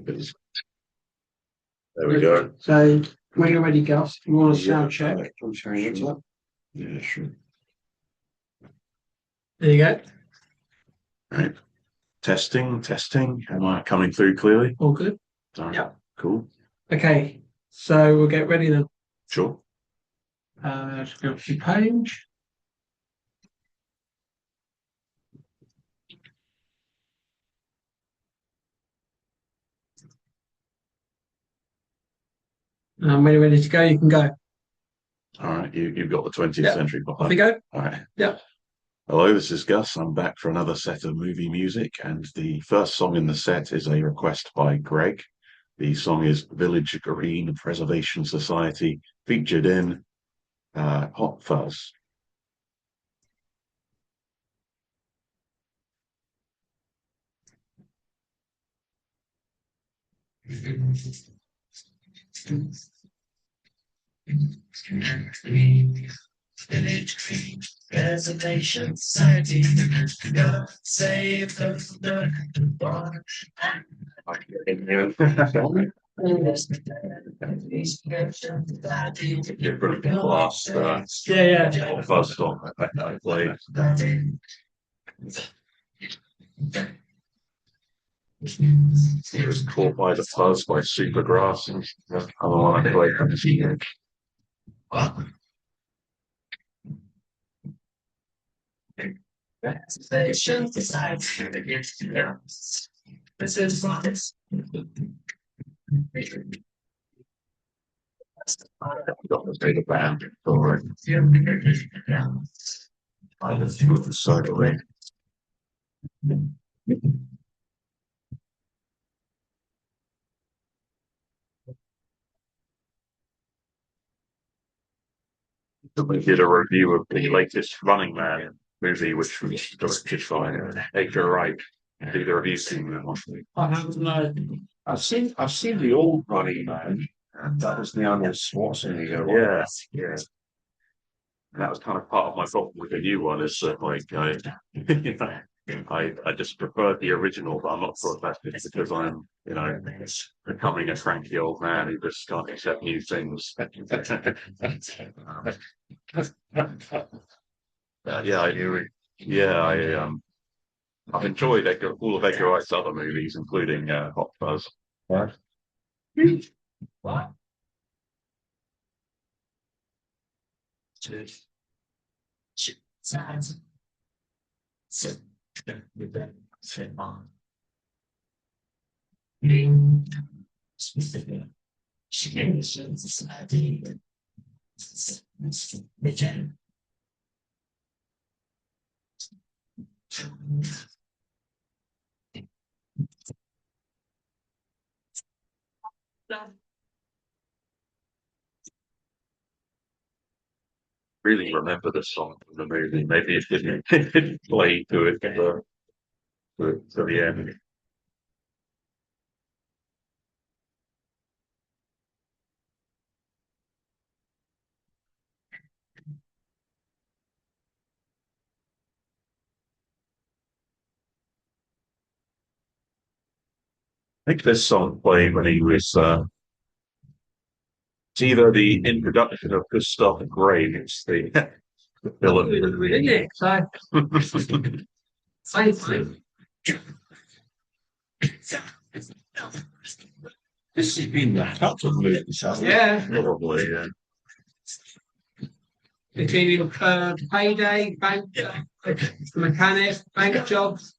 There we go. So when you're ready, Gus, you want a sound check? Yeah, sure. There you go. Right. Testing. Am I coming through clearly? All good. Right. Yeah. Cool. Okay. So we'll get ready then. Sure. Just go to the page. When you're ready to go, you can go. All right. You've got the 20th Yeah. century Off behind. we go. All right. Yeah. Hello, this is Gus. I'm back for another set of movie music, and the first song in the set is a request by Greg. The song is Village Green Preservation Society, featured in Hot Fuzz. Village Green Preservation Society, go save the barn. Different last Yeah. Fuzz song I played. He was caught by the fuzz by Supergrass, and the other one I played from the Preservation Society. This is got the data band for it. I just moved the side away. We did a review of the latest Running Man movie, which was directed by Edgar Wright. Did the review seen that one? I haven't know. I've seen the old Running Man. That was the Arnold Schwarzenegger one. Yeah. And that was kind of part of my problem with the new one, is that I just preferred the original, but I'm not sure if that's just because I'm, becoming a cranky old man who just can't accept new things. I've enjoyed all of Edgar Wright's other movies, including Hot Fuzz. What? Really remember the song from the movie. Maybe it didn't play to it to the end. I think this song played when he was it's either the introduction of Gustav Grey, it's the villain. Isn't it? So This has been the cut of movies, hasn't it? yeah. Probably, yeah. Between payday, bank, mechanic, bank jobs.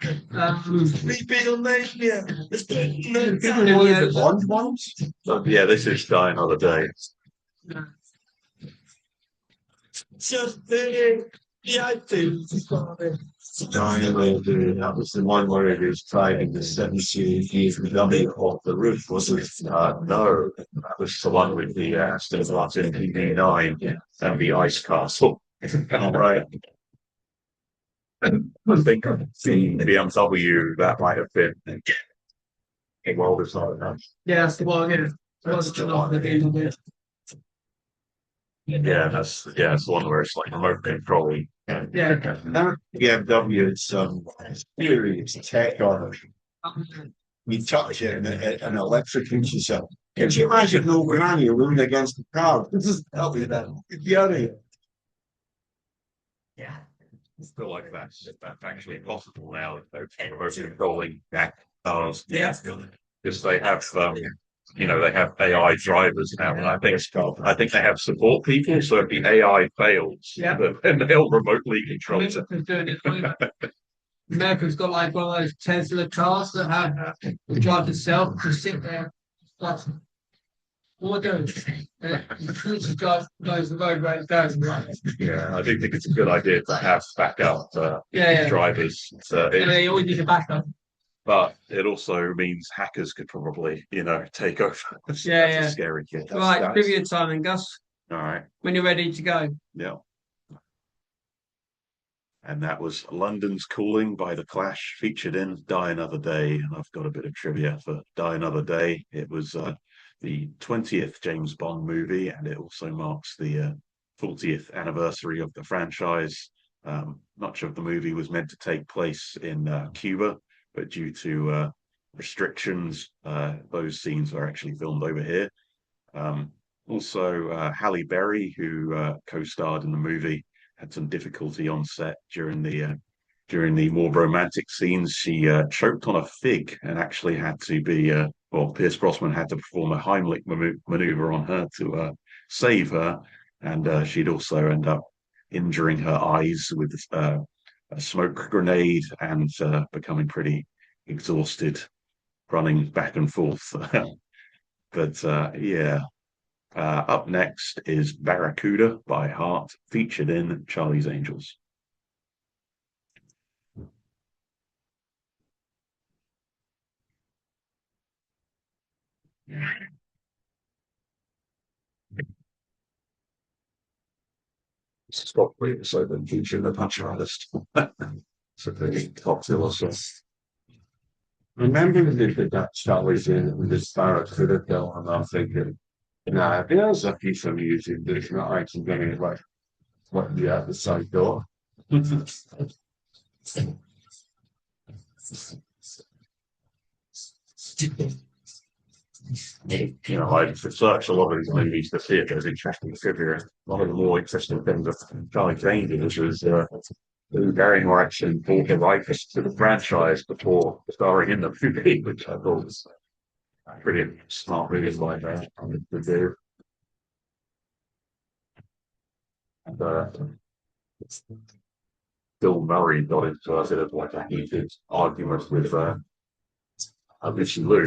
Repeat on Mania. The Bond ones? Yeah, this is Die Another Day. Just the That was the one where it was driving the 70 dummy off the roof, wasn't it? No, that was the one with the Aston Martin DB9 and the ice castle. All right. I think the BMW that might have been well designed. Yeah, that's the one. Yeah, that's the one. It's the one where it's like remote control. Yeah. That BMW, it's serious tech on it. You touch it and an electrocutes yourself. Can you imagine no granny running against the car? This is tell me that. Get out of here. Yeah. I feel like that's actually possible now. They're controlling back cars. Yeah. Because they have they have AI drivers now, and I think they have support people. So if the AI fails, Yeah. then they'll remotely control it. America's doing it. America's got like one of those Tesla cars that have the drive itself to sit there. Like, what goes? It goes the road where it goes, right? Yeah, I do think it's a good idea to have backup Yeah. drivers. And they always need a backup. But it also means hackers could probably, take over. That's a scary kid. Right, trivia time then, Gus. All right. When you're ready to go. Yeah. And that was London's Calling by The Clash, featured in Die Another Day. And I've got a bit of trivia for Die Another Day. It was the 20th James Bond movie, and it also marks the 40th anniversary of the franchise. Much of the movie was meant to take place in Cuba, but due to restrictions, those scenes are actually filmed over here. Also, Halle Berry, who co-starred in the movie, had some difficulty on set during the more romantic scenes. She choked on a fig and actually had to be Pierce Brosnan had to perform a Heimlich maneuver on her to save her, and she'd also end up injuring her eyes with a smoke grenade and becoming pretty exhausted running back and forth. But yeah. Up next is Barracuda by Heart, featured in Charlie's Angels. Stop reading so then featuring a punch artist. So the popular song. Remember they did that Charlie's in with this Barracuda film, and I'm thinking, nah, there's a piece of music that's not actually going to like what the other side door. I've researched a lot of these movies to see if there's interesting trivia. One of the more interesting things of Charlie's Angels was Lou Barrymore actually bought the rights to the franchise before starring in the movie, which I thought was pretty smart movies like that to do. And Bill Murray got into a bit of like a heated argument with Lucy Liu,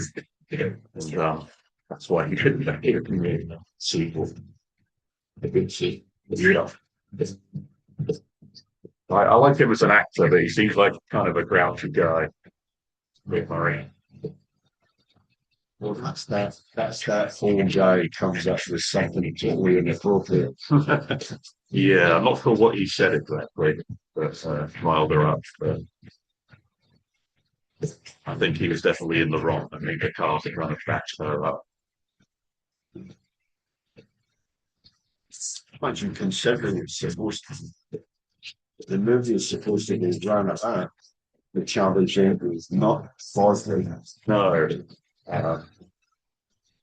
and that's why he couldn't make it in the sequel. The good see. Yeah. I like him as an actor, but he seems like kind of a grouchy guy. Bill Murray. Well, that's that whole guy comes up with something totally inappropriate. Yeah, I'm not sure what he said exactly, but milder up. But I think he was definitely in the wrong. I think the car had kind of backed her up. Imagine considering the movie is supposed to be run about the Charlie Angels, not Bosley. No.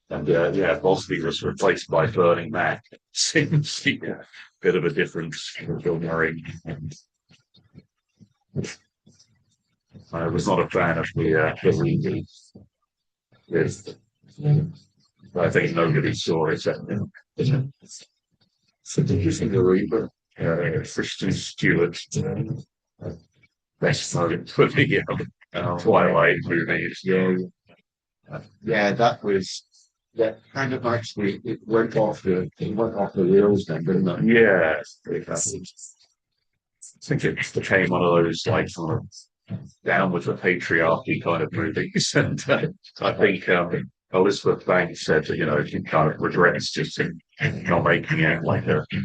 Bosby was replaced by Burning Man. Seems a bit of a difference for Bill Murray. I was not a fan of the movie. Yes. I think nobody saw it except him. So did you see the Reaper? Kristen Stewart. Best moment for the Twilight movies. Yeah, that kind of actually it went off the rails then, didn't it? Yeah, I think it became one of those like sort of down with the patriarchy kind of movies, and I think Elizabeth Banks said that she kind of regrets just not making it like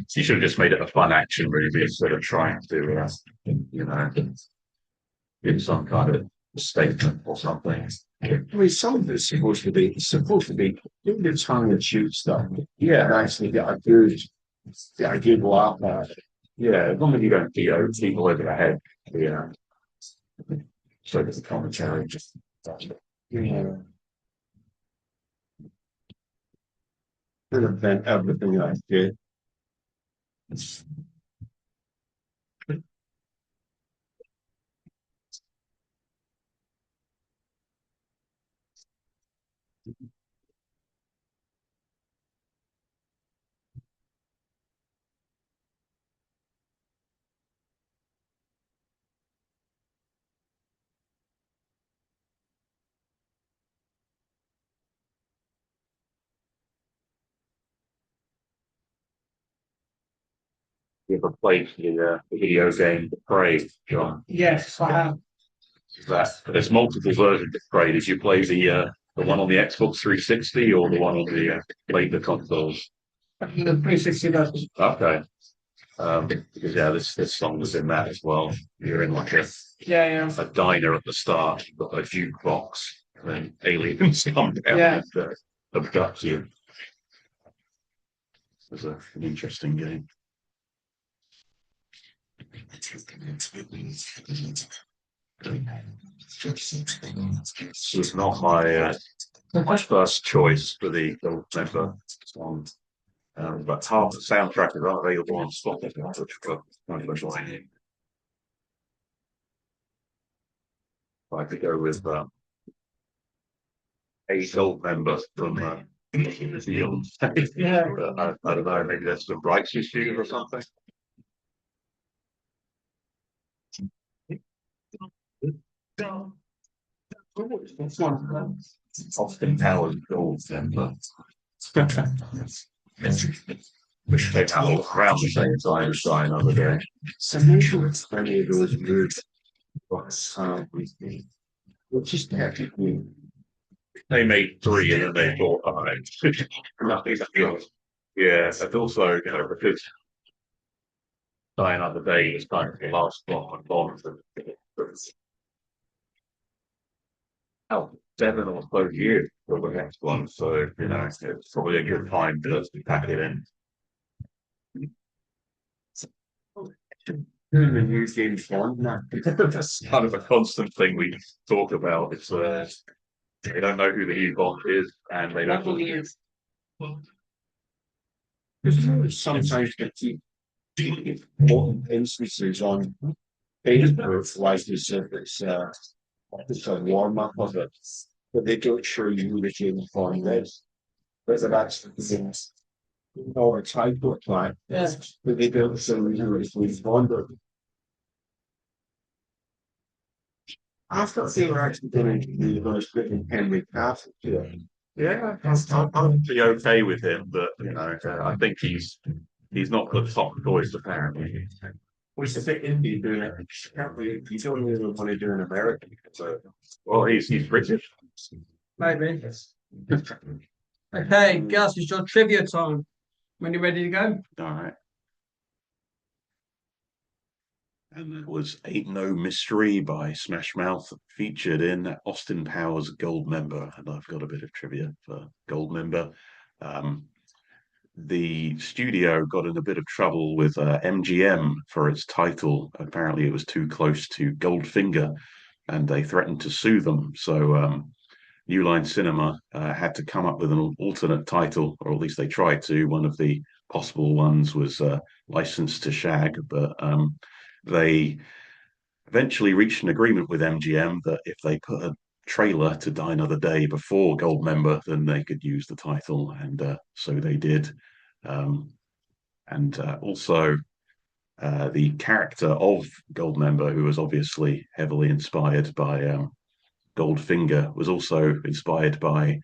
she should have just made it a fun action movie instead of trying to give some kind of statement or something. I mean, some of it's supposed to be doing the tongue and shoot stuff. Yeah, and actually get a good laugh out of it. Yeah, as long as you don't beat people over the head. Yeah. So there's a commentary. Yeah. Could have been everything I did. You ever played the video game Prey, John? Yes, I have. There's multiple versions of Prey. Did you play the one on the Xbox 360 or the one on the later consoles? The 360 version. Okay. Because yeah, this song was in that as well. You're in like Yeah, yeah. a diner at the start, you've got a jukebox, and then aliens come down Yeah. and abduct you. It was an interesting game. This was not my first choice for the Gold Member song. But half the soundtrack is available on Spotify, which I could go with a Gold Member from the Yeah. I don't know, maybe there's some rights issues or something. Austin Powers Gold Member. Which came out around the same time as Die Another Day. So I'm not sure it's many of those moves, but which is technically They made three and then they thought, all right, nothing else. Yeah, and also, because Die Another Day is kind of the last one on Bond. Oh, 7 or so years for the next one, so it's probably a good time to pack it in. doing a new James Bond now. That's kind of a constant thing we talk about. It's they don't know who the new Bond is, and they don't. Sometimes they keep more instances on Facebook, like you said, it's a warm up of it, but they don't show you who the James Bond is. Whether that's or a type of plan, Yes. but they don't show you who the James Bond is. I thought they were actually going to be the most written Henry Cavill. Yeah, I'm be okay with him, but I think he's not the top choice apparently. Which is a bit indie doing it. You don't really want to do an American. So, Well, he's British. Maybe. Okay, Gus, it's your trivia time. When you're ready to go. All right. And that was Ain't No Mystery by Smash Mouth, featured in Austin Powers Gold Member. And I've got a bit of trivia for Gold Member. The studio got in a bit of trouble with MGM for its title. Apparently, it was too close to Goldfinger, and they threatened to sue them. So New Line Cinema had to come up with an alternate title, or at least they tried to. One of the possible ones was License to Shag, but they eventually reached an agreement with MGM that if they put a trailer to Die Another Day before Goldmember, then they could use the title, and so they did. And also, the character of Goldmember, who was obviously heavily inspired by Goldfinger, was also inspired by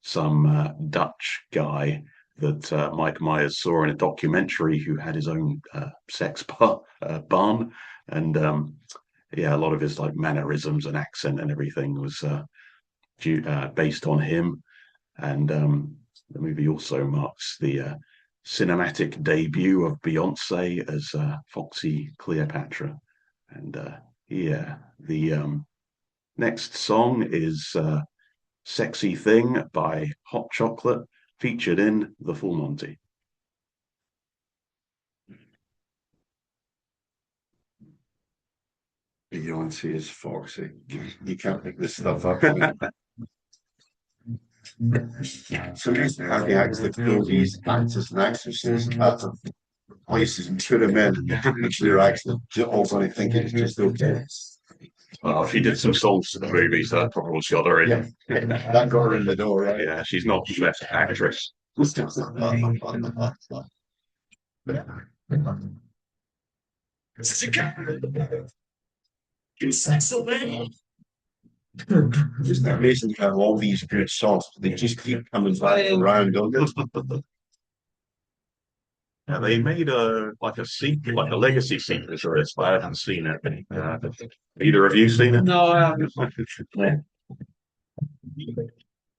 some Dutch guy that Mike Myers saw in a documentary who had his own sex barn. And yeah, a lot of his like mannerisms and accent and everything was based on him. And the movie also marks the cinematic debut of Beyonce as Foxy Cleopatra. And yeah, the next song is Sexy Thing by Hot Chocolate, featured in The Full Monty. Beyonce is foxy. You can't pick this stuff up. So here's how they actually fill these actors and actresses out of places and put them in. They're actually all going to think it's just okay. Well, she did some songs to the movie, so that probably got her in. Yeah, that got her in the door, right? Yeah, she's not the best actress. Isn't it amazing how all these good songs they just keep coming back around, don't they? Yeah, they made a sequel, like a legacy sequel to this, but I haven't seen it. Either of you seen it? No, I haven't.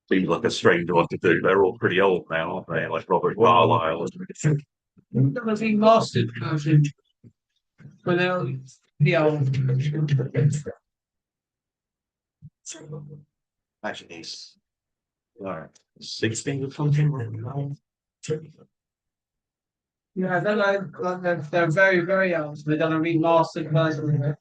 Seems like a strange one to do. They're all pretty old now, aren't they? Like Robert Carlyle. That was remastered version. When they were the old. Actually, he's 16 or something. Yeah, they're very, very old. They've done a remastered version.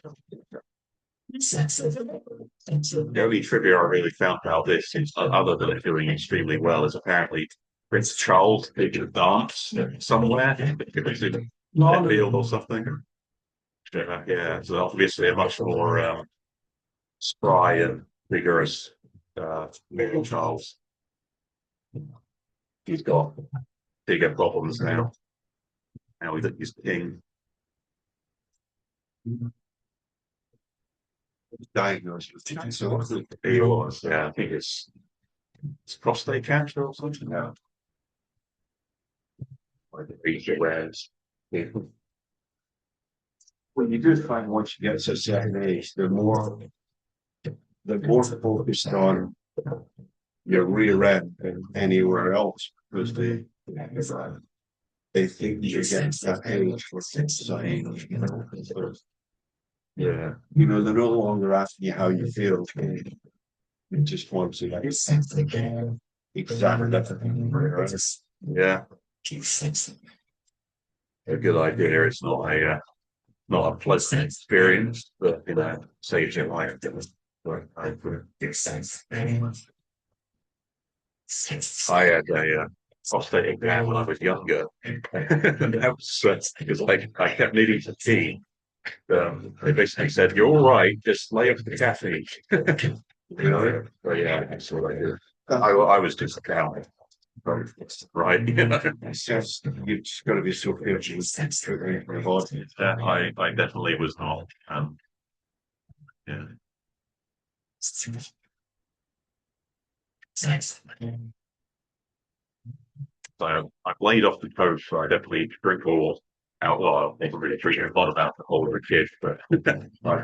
The only trivia I really found about this is, other than it doing extremely well, is apparently Prince Charles did a dance somewhere. It was in Sheffield or something. Yeah, so obviously a much more spry and vigorous Charles. He's got bigger problems now. Now he's king. Diagnosed with cancer. He was, yeah, I think it's prostate cancer or something now. Like the region where it's, Well, you do find once you get to a certain age, they're more focused on your rear end than anywhere else because they think you're getting to that age for saying, yeah. you know, they're no longer asking you how you feel. They just want to like examine that. Yeah, a good idea. It's not a pleasant experience, but saves your life. I had a prostate exam when I was younger, and that was because I kept needing to pee. They basically said, "You're all right, just lay off the caffeine." But yeah, that's what I did. I was just counting. Right, It's just you've just got to be so careful with your body. I definitely was not. Yeah. So I've laid off the coke, so I definitely drink more alcohol. I never really drink a lot of alcohol as a kid, but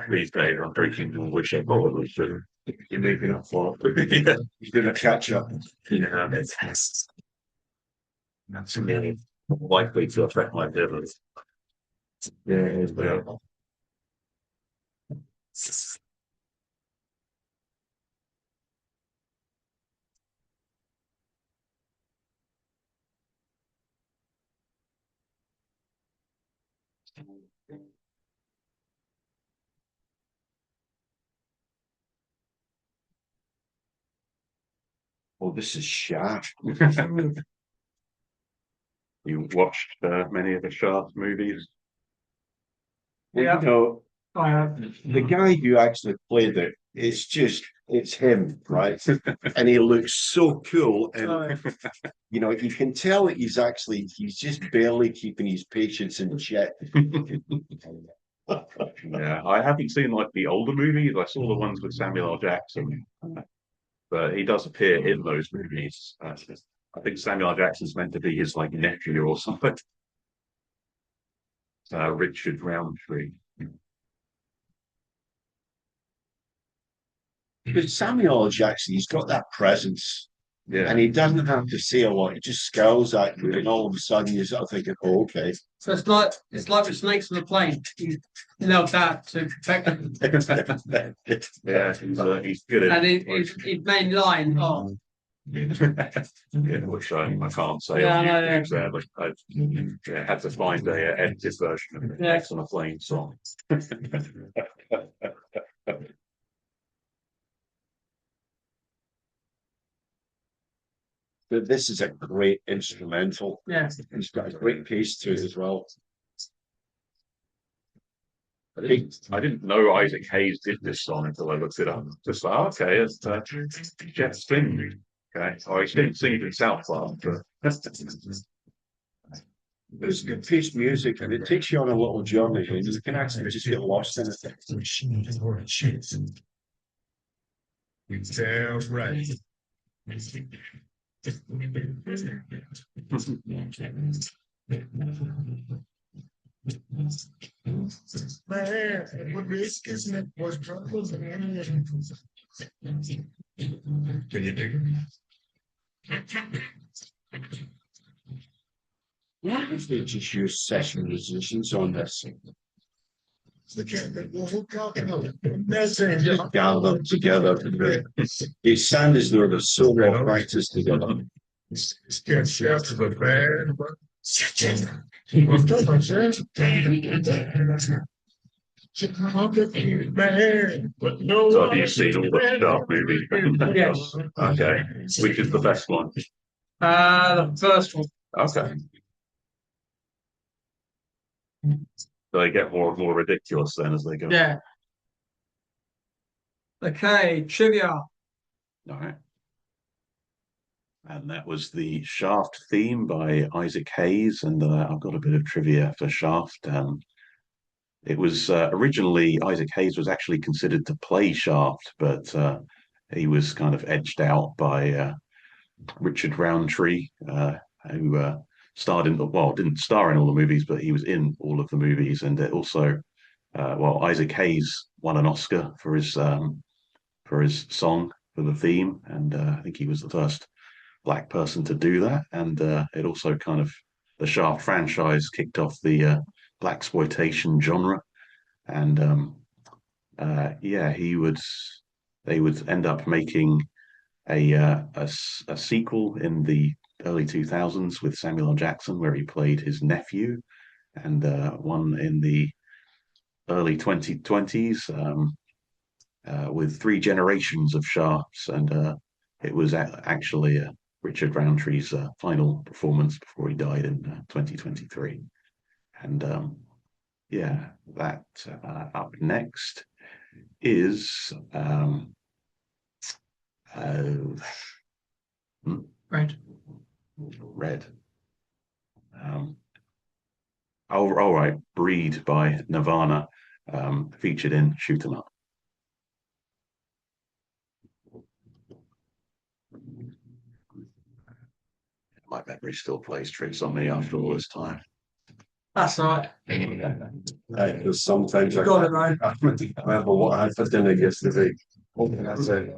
these days I'm drinking and wish I probably should. You're making up for it. Yeah. You're gonna catch up. Yeah, that's really likely to affect my liver. Yeah, Yeah. Oh, this is Shaft. You watched many of the Sharp movies? Yeah. You know, I have. the guy who actually played it, it's him, right? And he looks so cool. And you know, you can tell that he's just barely keeping his patience in check. Yeah, I haven't seen like the older movies. I saw the ones with Samuel L. Jackson, but he does appear in those movies. I think Samuel L. Jackson's meant to be his like nephew or something. Richard Roundtree. But Samuel L. Jackson, he's got that presence. Yeah, And he doesn't have to say a lot. He just scowls at you, and all of a sudden you're sort of thinking, "Oh, okay." So it's like the snakes on the plane. You know that to protect them. yeah, he's good at. And his main line, Yeah, which I can't say. Yeah, on I know, YouTube, sadly. I had to find a edited version of the Yeah. X on a Plane song. But this is a great instrumental. Yeah. It's got a great pace to it as well. I didn't know Isaac Hayes did this song until I looked it up. Just like, okay, it's Jeff Spin. Okay, I didn't sing it in South Park, but It's good piece of music and it takes you on a little journey and you can actually just get lost in it. Sounds right. Man, what risk isn't it? Was troubles. Can you dig it? Yeah, they just use session musicians on this. The cat will talk about it. That's it. Just gather them together. They sound as though they're so well practiced together. Scared chef to the band, but man, but no. so have you seen all the Sharp movies? Yes. Okay, which is the best one? The first one. Okay. So they get more and more ridiculous then as they go. Yeah. Okay, trivia. All right. And that was the Shaft theme by Isaac Hayes, and I've got a bit of trivia for Shaft. It was originally Isaac Hayes was actually considered to play Shaft, but he was kind of edged out by Richard Roundtree, who starred in didn't star in all the movies, but he was in all of the movies, and it also, Isaac Hayes won an Oscar for his song for the theme, and I think he was the first black person to do that, and it also kind of the Shaft franchise kicked off the blaxploitation genre, and they would end up making a sequel in the early 2000s with Samuel L. Jackson where he played his nephew, and one in the early 2020s with three generations of Shafts, and it was actually Richard Roundtree's final performance before he died in 2023. And that up next is Right. Red. All right, Breed by Nirvana, featured in Shoot 'Em Up. My memory still plays tricks on me after all this time. That's right. Because sometimes I Got it, can't right. remember what I had for dinner yesterday. That's it.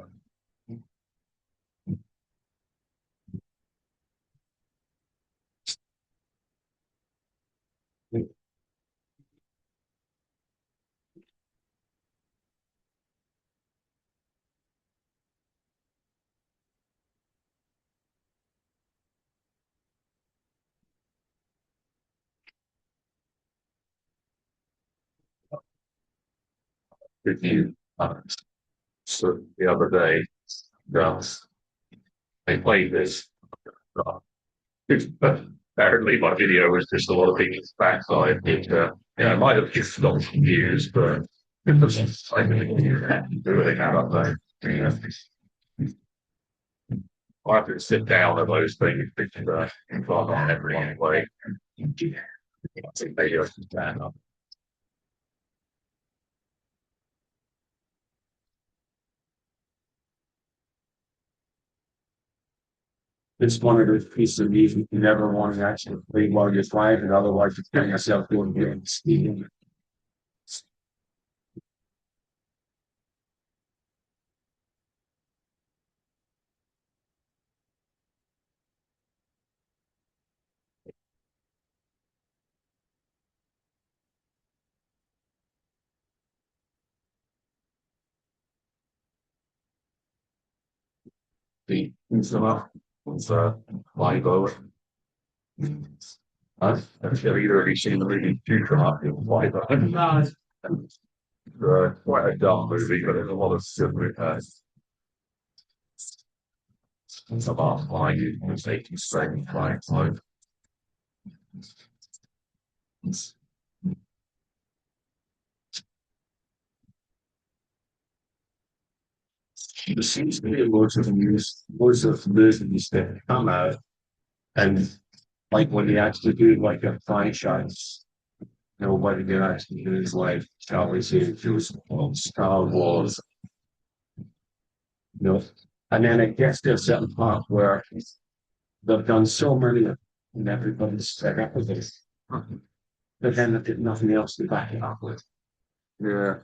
Did you? So the other day, they played this. Apparently, my video was just a lot of people's backside. I might have just stopped some views, but it was like everything out up there. I have to sit down at those things because in front of everyone way. I think maybe I should stand up. It's one of those pieces of music you never want to actually play while you're driving, otherwise you find yourself going getting speeding. The Insula was Libo. Have you already seen the movie Future Up in Libo? No. Quite a dumb movie, but there's a lot of good It's about why you take you straight right mode. There seems to be loads of movies that come out, and like when they actually do like a franchise, you know, what they actually do is like, shall we say, it was Star Wars, you know, and then it gets to a certain part where they've done so many and everybody's fed up with it. But then they've got nothing else to back it up with. Yeah.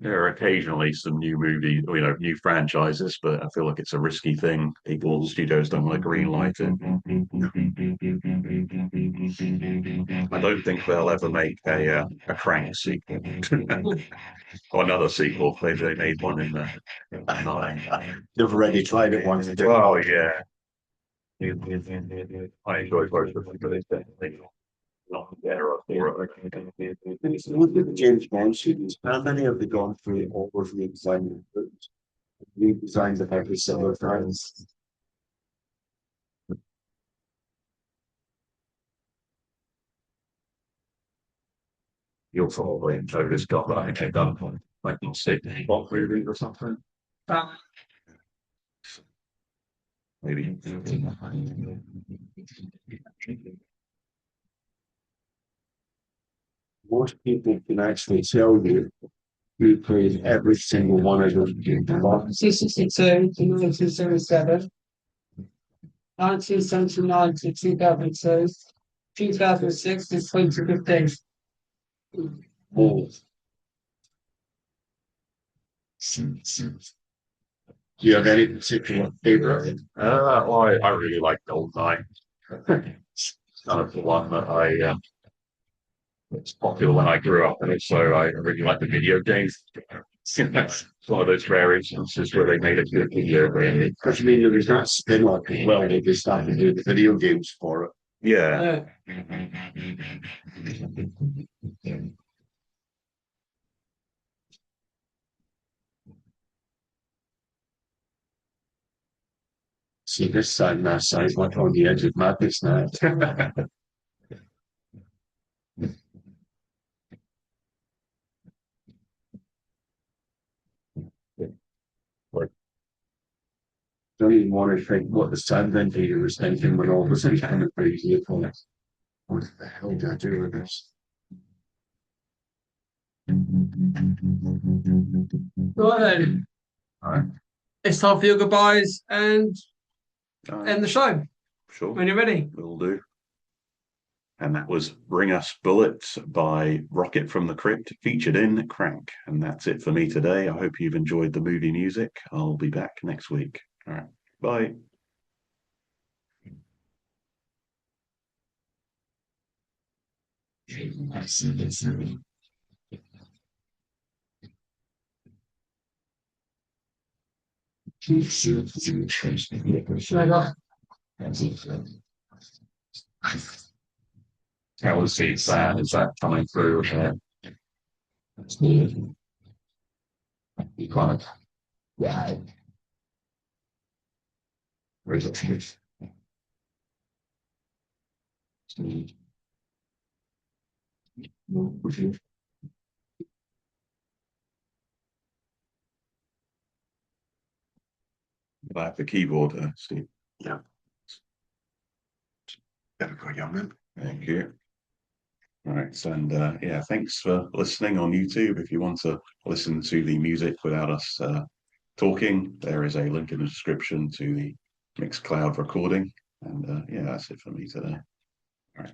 There are occasionally some new movies, new franchises, but I feel like it's a risky thing. Studios don't want to green light it. I don't think they'll ever make a Crank sequel or another sequel. They made one in the. They've already tried it once. Oh yeah. I enjoy both of them, but it's definitely not better for it. Look at the James Bond series. How many have they gone through all of redesigning? Redesigned of every single times. You'll probably enjoy this guy, but I think they've done like in Sydney Bond movie or something. Maybe. Most people can actually tell you who played every single one of those games. 1962 to 1977, 1979 to 2002, 2006 to 2015. Oh. Do you have any particular favorite? Well, I really like Goldeneye. It's kind of the one that it's popular when I grew up, and also I really like the video games. It's one of those rare instances where they made a good video game. Because I mean, there was that spin off as well. They just started to do the video games for it. Yeah. See, this side and that side's like on the edge of madness now. Don't even want to think what the sound engineer was thinking when all this is kind of crazy upon it. What the hell do I do with this? Right then, Alright. it's time for your goodbyes and Alright. end the show Sure. when you're ready. Will do. And that was Bring Us Bullets by Rocket from the Crypt, featured in Crank. And that's it for me today. I hope you've enjoyed the movie music. I'll be back next week. All right. Bye. How was it? Is that coming through? Iconic. Yeah. Where's it? Like the keyboard, Steve. Yeah. Better go, young man. Thank you. All right, and yeah, thanks for listening on YouTube. If you want to listen to the music without us talking, there is a link in the description to the Mixcloud recording. And yeah, that's it for me today. All right.